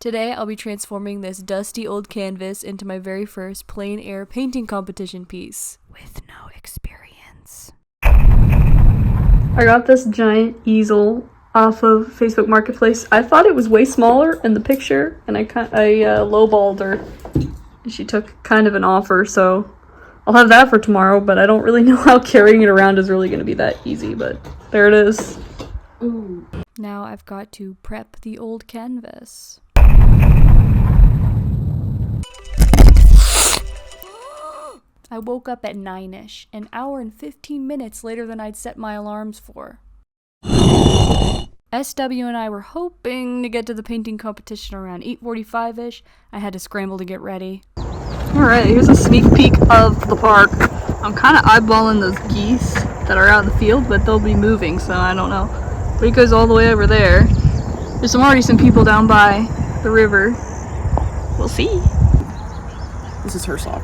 Today I'll be transforming this dusty old canvas into my very first plein air painting competition piece. With no experience. I got this giant easel off of Facebook Marketplace. I thought it was way smaller in the picture, and I lowballed her. And she took kind of an offer, so I'll have that for tomorrow, but I don't really know how carrying it around is really going to be that easy, but there it is. Ooh. Now I've got to prep the old canvas. I woke up at 9-ish, an hour and 15 minutes later than I'd set my alarms for. SW and I were hoping to get to the painting competition around 8:45-ish. I had to scramble to get ready. Alright, here's a sneak peek of the park. I'm kind of eyeballing those geese that are out in the field, but they'll be moving, so I don't know. But it goes all the way over there. There's already some people down by the river. We'll see. This is her sock.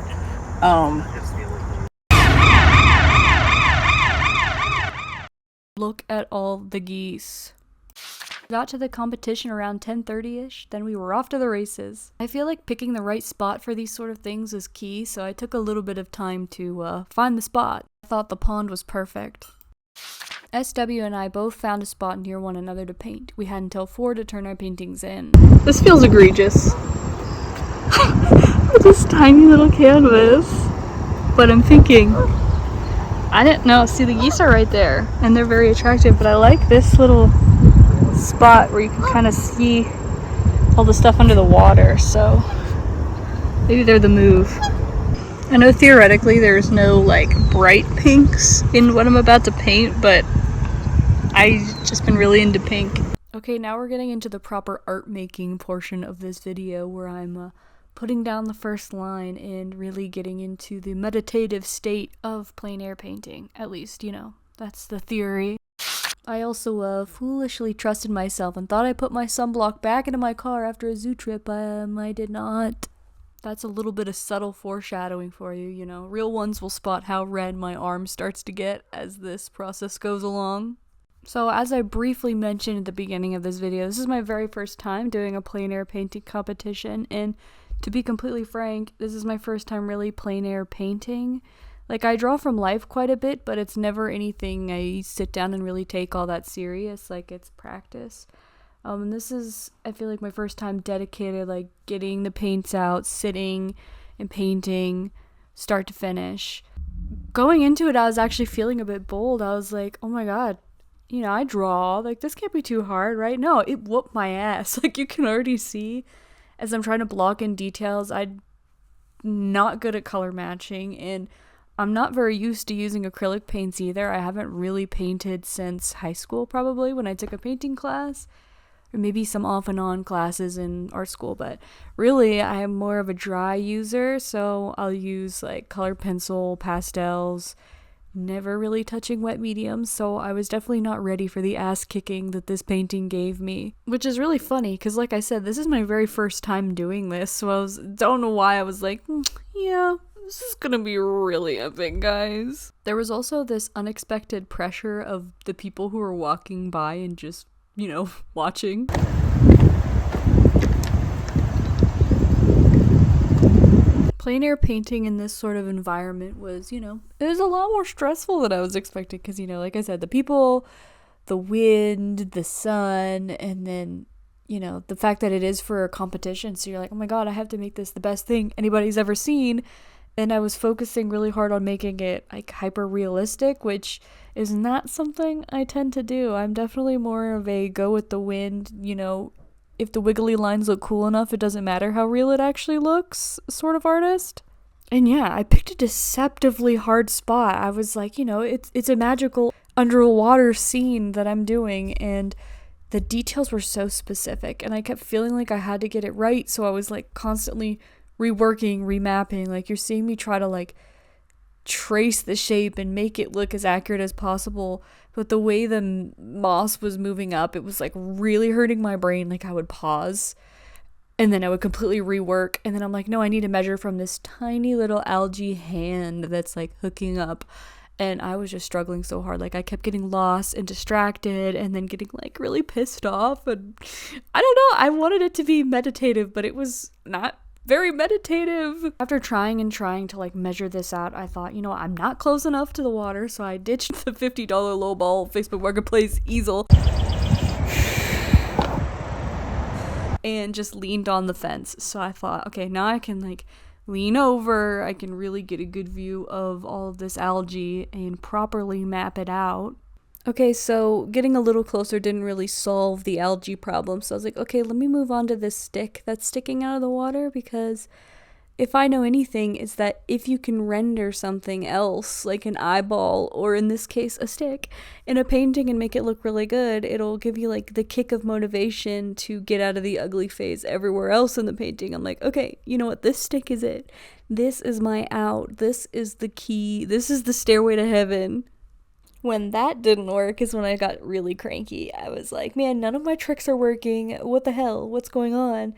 Look at all the geese. Got to the competition around 10:30-ish, then we were off to the races. I feel like picking the right spot for these sort of things is key, so I took a little bit of time to find the spot. I thought the pond was perfect. SW and I both found a spot near one another to paint. We had until 4 to turn our paintings in. This feels egregious. This tiny little canvas. But I'm thinking, I didn't know. See, the geese are right there, and they're very attractive, but I like this little spot where you can kind of see all the stuff under the water, so maybe they're the move. I know theoretically there's no like bright pinks in what I'm about to paint, but I've just been really into pink. Okay, now we're getting into the proper art making portion of this video where I'm putting down the first line and really getting into the meditative state of plein air painting. At least, you know, that's the theory. I also foolishly trusted myself and thought I put my sunblock back into my car after a zoo trip. I did not. That's a little bit of subtle foreshadowing for you, you know. Real ones will spot how red my arm starts to get as this process goes along. So as I briefly mentioned at the beginning of this video, this is my very first time doing a plein air painting competition, and to be completely frank, this is my first time really plein air painting. Like, I draw from life quite a bit, but it's never anything I sit down and really take all that serious. Like, it's practice. And this is, I feel like, my first time dedicated, like, getting the paints out, sitting and painting, start to finish. Going into it, I was actually feeling a bit bold. I was like, oh my god, you know, I draw. Like, this can't be too hard, right? No, it whooped my ass. Like, you can already see as I'm trying to block in details, I'm not good at color matching, and I'm not very used to using acrylic paints either. I haven't really painted since high school, probably, when I took a painting class, or maybe some off and on classes in art school, but really I am more of a dry user, so I'll use like color pencil, pastels, never really touching wet mediums, so I was definitely not ready for the ass kicking that this painting gave me. Which is really funny, because like I said, this is my very first time doing this, so don't know why I was like, yeah, this is gonna be really epic, guys. There was also this unexpected pressure of the people who were walking by and just, you know, watching. Plein air painting in this sort of environment was, you know, it was a lot more stressful than I was expecting because, you know, like I said, the people, the wind, the sun, and then, you know, the fact that it is for a competition. So you're like, oh my god, I have to make this the best thing anybody's ever seen. And I was focusing really hard on making it like hyper realistic, which is not something I tend to do. I'm definitely more of a go with the wind, you know, if the wiggly lines look cool enough, it doesn't matter how real it actually looks sort of artist. And yeah, I picked a deceptively hard spot. I was like, you know, it's a magical underwater scene that I'm doing, and the details were so specific, and I kept feeling like I had to get it right, so I was like constantly reworking, remapping. Like, you're seeing me try to like trace the shape and make it look as accurate as possible, but the way the moss was moving up, it was like really hurting my brain. Like, I would pause and then I would completely rework, and then I'm like, no, I need to measure from this tiny little algae hand that's like hooking up, and I was just struggling so hard. Like, I kept getting lost and distracted and then getting like really pissed off, and I don't know, I wanted it to be meditative, but it was not very meditative. After trying to like measure this out, I thought, you know what, I'm not close enough to the water, so I ditched the $50 lowball Facebook Marketplace easel and just leaned on the fence. So I thought, okay, now I can like lean over, I can really get a good view of all of this algae and properly map it out. Okay, so getting a little closer didn't really solve the algae problem, so I was like, okay, let me move on to this stick that's sticking out of the water, because if I know anything, it's that if you can render something else, like an eyeball, or in this case, a stick, in a painting and make it look really good, it'll give you like the kick of motivation to get out of the ugly phase everywhere else in the painting. I'm like, okay, you know what, this stick is it. This is my out. This is the key. This is the stairway to heaven. When that didn't work is when I got really cranky. I was like, man, none of my tricks are working. What the hell? What's going on?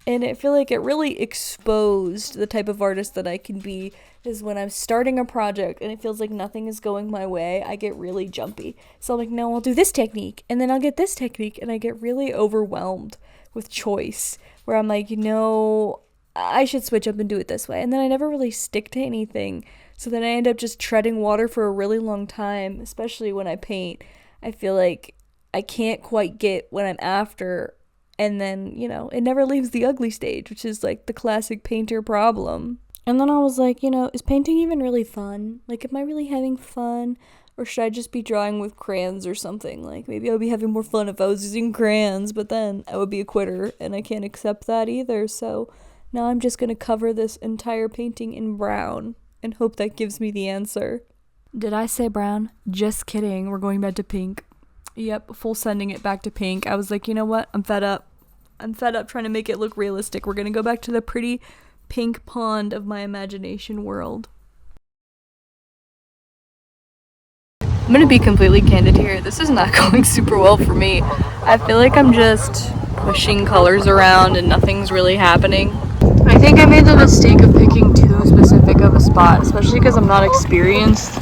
And I feel like it really exposed the type of artist that I can be, is when I'm starting a project and it feels like nothing is going my way, I get really jumpy. So I'm like, no, I'll do this technique, and then I'll get this technique, and I get really overwhelmed with choice, where I'm like, no, I should switch up and do it this way. And then I never really stick to anything. So then I end up just treading water for a really long time, especially when I paint. I feel like I can't quite get what I'm after. And then, you know, it never leaves the ugly stage, which is like the classic painter problem. And then I was like, you know, is painting even really fun? Like, am I really having fun? Or should I just be drawing with crayons or something? Like, maybe I would be having more fun if I was using crayons, but then I would be a quitter, and I can't accept that either. So now I'm just going to cover this entire painting in brown and hope that gives me the answer. Did I say brown? Just kidding. We're going back to pink. Yep, full sending it back to pink. I was like, you know what? I'm fed up. I'm fed up trying to make it look realistic. We're going to go back to the pretty pink pond of my imagination world. I'm going to be completely candid here. This is not going super well for me. I feel like I'm just pushing colors around and nothing's really happening. I think I made the mistake of picking too specific of a spot, especially because I'm not experienced.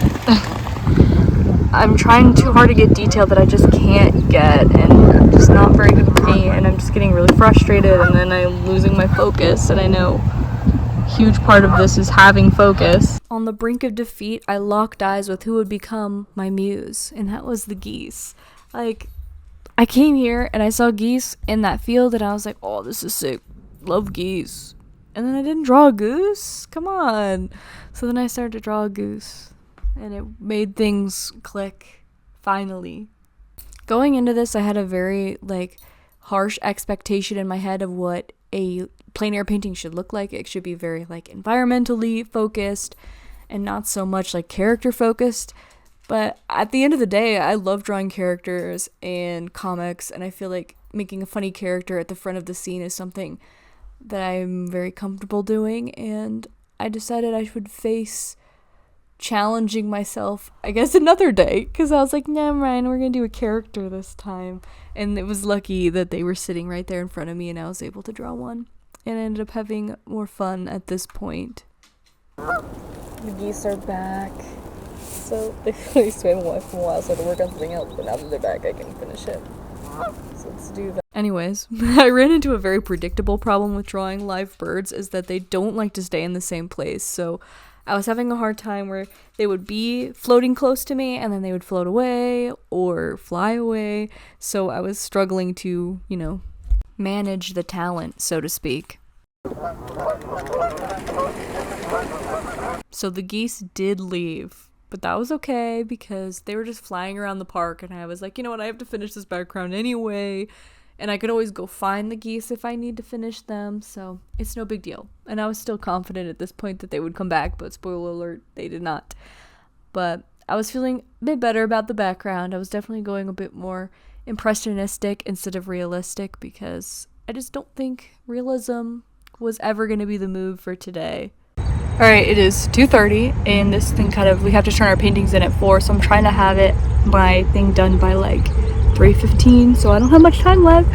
I'm trying too hard to get detail that I just can't get, and I'm just not very good at paint, and I'm just getting really frustrated, and then I'm losing my focus, and I know a huge part of this is having focus. On the brink of defeat, I locked eyes with who would become my muse, and that was the geese. Like, I came here and I saw geese in that field, and I was like, oh, this is sick. Love geese. And then I didn't draw a goose. Come on. So then I started to draw a goose, and it made things click, finally. Going into this, I had a very, like, harsh expectation in my head of what a plein air painting should look like. It should be very, like, environmentally focused and not so much, like, character focused. But at the end of the day, I love drawing characters and comics, and I feel like making a funny character at the front of the scene is something that I'm very comfortable doing, and I decided I would face challenging myself, I guess, another day, because I was like, nah, Ryan, we're gonna do a character this time. And it was lucky that they were sitting right there in front of me, and I was able to draw one, and I ended up having more fun at this point. The geese are back. So they swam away for a while, so I had to work on something else, but now that they're back, I can finish it. So let's do that. Anyways, I ran into a very predictable problem with drawing live birds, is that they don't like to stay in the same place. So I was having a hard time where they would be floating close to me, and then they would float away or fly away. So I was struggling to, you know, manage the talent, so to speak. So the geese did leave, but that was okay because they were just flying around the park, and I was like, you know what, I have to finish this background anyway, and I could always go find the geese if I need to finish them, so it's no big deal. And I was still confident at this point that they would come back, but spoiler alert, they did not. But I was feeling a bit better about the background. I was definitely going a bit more impressionistic instead of realistic, because I just don't think realism was ever going to be the move for today. Alright, it is 2:30, and this thing we have to turn our paintings in at 4, so I'm trying to have my thing done by like 3:15, so I don't have much time left.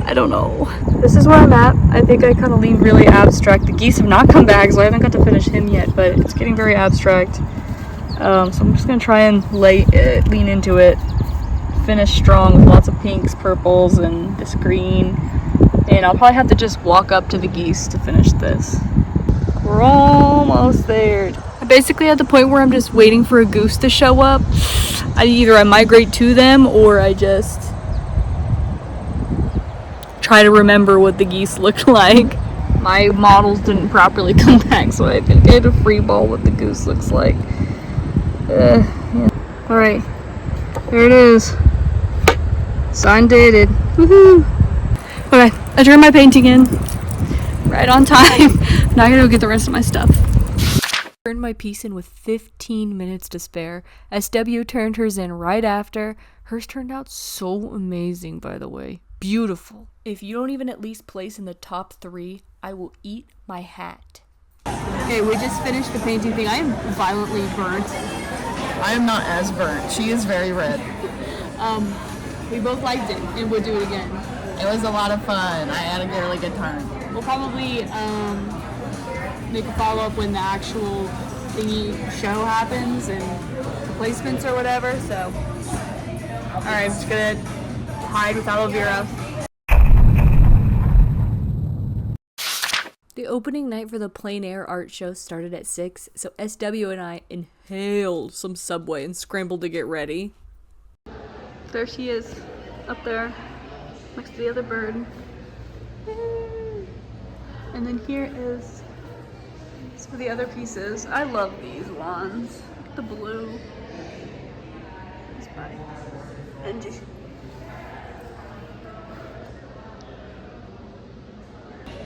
I don't know. This is where I'm at. I think I kind of leaned really abstract. The geese have not come back, so I haven't got to finish him yet, but it's getting very abstract. So I'm just gonna try and lean into it, finish strong with lots of pinks, purples, and this green. And I'll probably have to just walk up to the geese to finish this. We're almost there. I'm basically at the point where I'm just waiting for a goose to show up. Either I migrate to them or I just try to remember what the geese looked like. My models didn't properly come back, so I think I had to freeball what the goose looks like. Yeah. Alright, there it is. Signed, dated. Woohoo! Okay, I turned my painting in. Right on time. Now I gotta go get the rest of my stuff. Turned my piece in with 15 minutes to spare. SW turned hers in right after. Hers turned out so amazing, by the way. Beautiful. If you don't even at least place in the top 3, I will eat my hat. Okay, we just finished the painting thing. I am violently burnt. I am not as burnt. She is very red. We both liked it and would do it again. It was a lot of fun. I had a really good time. We'll probably make a follow-up when the actual thingy show happens and the placements or whatever, so. Alright, I'm just gonna hide with aloe vera. The opening night for the Plein Air art show started at 6, so SW and I inhaled some Subway and scrambled to get ready. There she is, up there, next to the other bird. And then here is some of the other pieces. I love these ones. The blue. It's by Angie.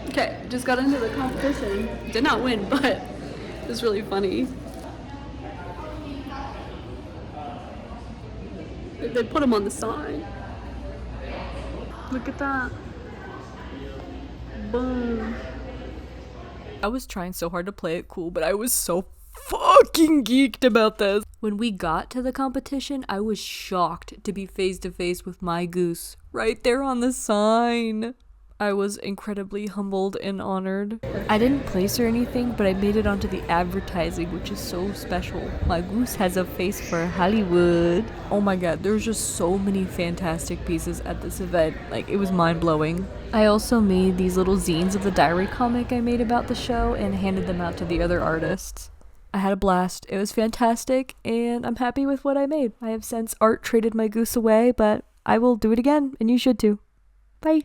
Okay, just got into the competition. Did not win, but it was really funny. They put them on the sign. Look at that. Boom. I was trying so hard to play it cool, but I was so fucking geeked about this. When we got to the competition, I was shocked to be face to face with my goose right there on the sign. I was incredibly humbled and honored. I didn't place or anything, but I made it onto the advertising, which is so special. My goose has a face for Hollywood. Oh my god, there's just so many fantastic pieces at this event. Like, it was mind-blowing. I also made these little zines of the diary comic I made about the show and handed them out to the other artists. I had a blast. It was fantastic, and I'm happy with what I made. I have since art traded my goose away, but I will do it again, and you should too. Bye.